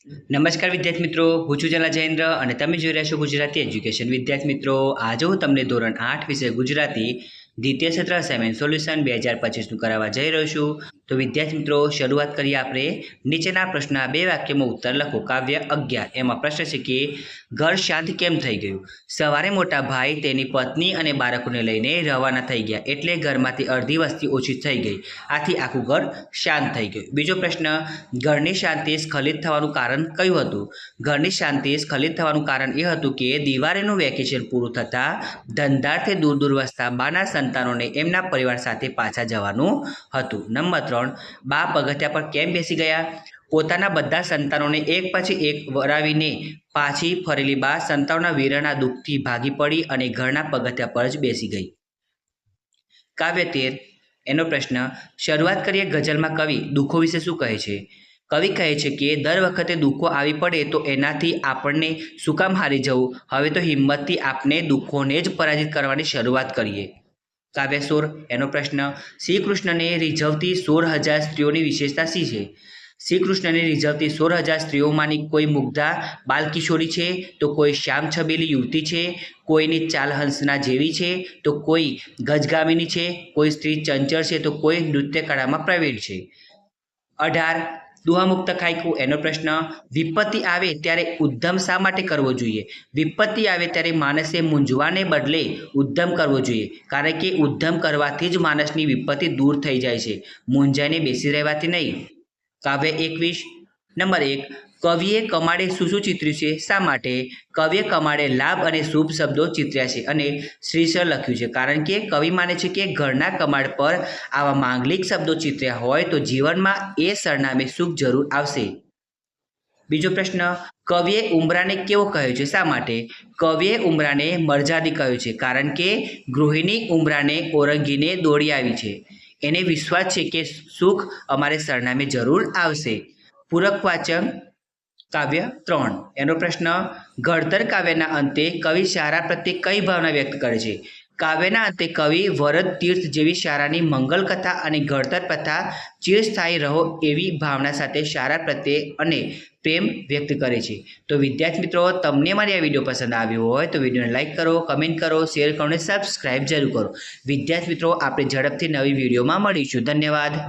નમસ્કાર વિદ્યાર્થી મિત્રો, હું છું જલા જયેન્દ્ર અને તમે જોઈ રહ્યા છો ગુજરાતી એજ્યુકેશન. વિદ્યાર્થી મિત્રો, આજે હું તમને ધોરણ 8 વિષય ગુજરાતી દ્વિતીય સત્ર અસાઇનમેન્ટ સોલ્યુશન 2025નું કરાવવા જઈ રહ્યો છું. તો વિદ્યાર્થી મિત્રો, શરૂઆત કરીએ આપણે. નીચેના પ્રશ્નના બે વાક્યમાં ઉત્તર લખો. કાવ્ય 11 એમાં પ્રશ્ન છે કે ઘર શાંત કેમ થઈ ગયું? સવારે મોટા ભાઈ તેની પત્ની અને બાળકોને લઈને રવાના થઈ ગયા એટલે ઘરમાંથી અડધી વસ્તી ઓછી થઈ ગઈ. આથી આખું ઘર શાંત થઈ ગયું. બીજો પ્રશ્ન, ઘરની શાંતિ સ્ખલિત થવાનું કારણ કયું હતું? ઘરની શાંતિ સ્ખલિત થવાનું કારણ એ હતું કે દિવાળીનું વેકેશન પૂરું થતાં ધંધાર્થે દૂર દૂર વસતા બાના સંતાનોને એમના પરિવાર સાથે પાછા જવાનું હતું. નંબર 3, બા પગથિયા પર કેમ બેસી ગયા? પોતાના બધા સંતાનોને એક પછી એક વરાવીને પાછી ફરેલી બા સંતાનોના વીરના દુઃખથી ભાગી પડી અને ઘરના પગથિયા પર જ બેસી ગઈ. કાવ્ય 13 એનો પ્રશ્ન, શરૂઆત કરીએ. ગઝલમાં કવિ દુઃખો વિશે શું કહે છે? કવિ કહે છે કે દર વખતે દુઃખો આવી પડે તો એનાથી આપણને શું કામ હારી જવું? હવે તો હિંમતથી આપણે દુઃખોને જ પરાજિત કરવાની શરૂઆત કરીએ. કાવ્ય 16 એનો પ્રશ્ન, શ્રી કૃષ્ણને રીઝવતી 16,000 સ્ત્રીઓની વિશેષતા શી છે? શ્રી કૃષ્ણને રીઝવતી 16,000 સ્ત્રીઓમાંની કોઈ મુગ્ધા બાલકિશોરી છે, તો કોઈ શ્યામ છબીલી યુવતી છે, કોઈની ચાલ હંસના જેવી છે, તો કોઈ ગજગામિની છે, કોઈ સ્ત્રી ચંચળ છે, તો કોઈ નૃત્ય કળામાં પ્રવીણ છે. 18 દુહામુક્ત ખાયકું એનો પ્રશ્ન, વિપત્તિ આવે ત્યારે ઉદ્યમ શા માટે કરવો જોઈએ? વિપત્તિ આવે ત્યારે માણસે મૂંઝવાને બદલે ઉદ્યમ કરવો જોઈએ, કારણ કે ઉદ્યમ કરવાથી જ માણસની વિપત્તિ દૂર થઈ જાય છે, મૂંઝાઈને બેસી રહેવાથી નહીં. કાવ્ય 21 નંબર 1, કવિએ કમાડે શું શું ચિત્ર્યું છે? શા માટે? કવિએ કમાડે લાભ અને શુભ શબ્દો ચિત્ર્યા છે અને શ્રીસર લખ્યું છે, કારણ કે કવિ માને છે કે ઘરના કમાડ પર આવા માંગલિક શબ્દો ચિત્ર્યા હોય તો જીવનમાં એ સરનામે સુખ જરૂર આવશે. બીજો પ્રશ્ન, કવિએ ઉમરાને કેવો કહ્યો છે? શા માટે? કવિએ ઉમરાને મરજાદી કહ્યો છે, કારણ કે ગૃહિણી ઉમરાને ઓળંગીને દોડી આવી છે. એને વિશ્વાસ છે કે સુખ અમારે સરનામે જરૂર આવશે. પૂરક વાચક કાવ્ય 3 એનો પ્રશ્ન, ઘડતર કાવ્યના અંતે કવિ શાળા પ્રત્યે કઈ ભાવના વ્યક્ત કરે છે? કાવ્યના અંતે કવિ વરદ તીર્થ જેવી શાળાની મંગલ કથા અને ઘડતર પ્રથા ચિરસ્થાયી રહો એવી ભાવના સાથે શાળા પ્રત્યે અને પ્રેમ વ્યક્ત કરે છે. તો વિદ્યાર્થી મિત્રો, તમને મારી આ વિડીયો પસંદ આવ્યો હોય તો વિડીયોને લાઇક કરો, કમેન્ટ કરો, શેર કરો અને સબસ્ક્રાઇબ જરૂર કરો. વિદ્યાર્થી મિત્રો, આપણે ઝડપથી નવી વિડીયોમાં મળીશું. ધન્યવાદ.